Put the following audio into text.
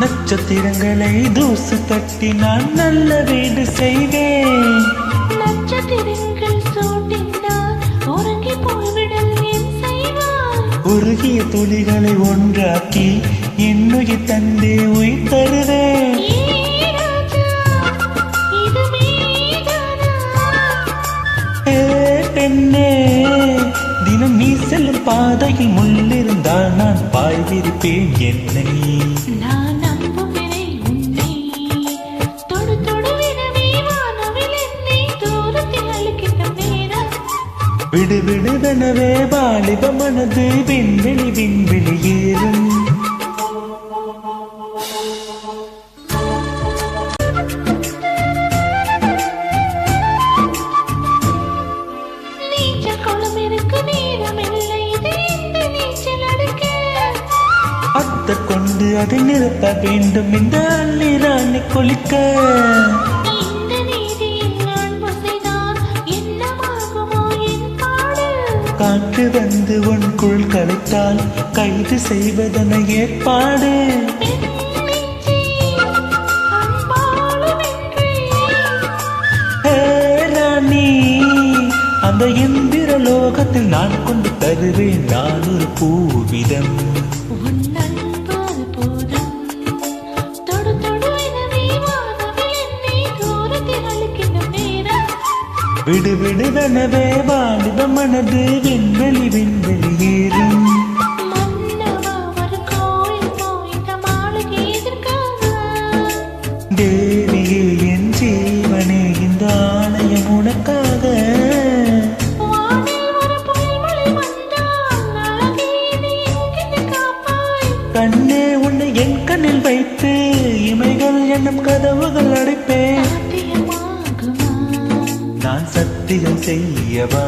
நட்சத்திரங்களை தூசு தட்டி நான் நல்ல வீடு செய்வேன். நட்சத்திரங்கள் சூட்டினால் உறங்கி போய்விடல் என் செய்வார். உருகிய துளிகளை ஒன்றாக்கி என்னுயிர் தந்தே உயிர் தருவேன். பெண்ணே, தினம் நீ செல்லும் பாதையில் முள்ளிருந்தால் நான் பாய் விரிப்பேன். என்னை நான் நம்புகிறே உன்னை தொடு தொடுவிடவே வானவில் என்னை தூரத்தில் அழுகின்ற நேரம். விடு விடுதனவே வாலிப மனது விண்வெளி விண்வெளி ஏறும். கொண்டு அதை நிறுத்த வேண்டும் இந்த அள்ளிராணி குளிக்க. காற்று வந்து உன்குள் கலைத்தால் கைது செய்வதன ஏற்பாடு. ராணி, அந்த எந்திர லோகத்தில் நான் கொண்டு தருவேன் நான் ஒரு பூவிதம். விடு விடுதனவே வாலிப மனது விண்வெளி விண்வெளி ஏறும். தேவியே என் ஜீவனே, இந்த ஆலயம் உனக்காக. கண்ணே, உன்னை என் கண்ணில் வைத்து இமைகள் என்னும் கதவுகள் அடைப்பேன். நான் சத்தியம் செய்யவா?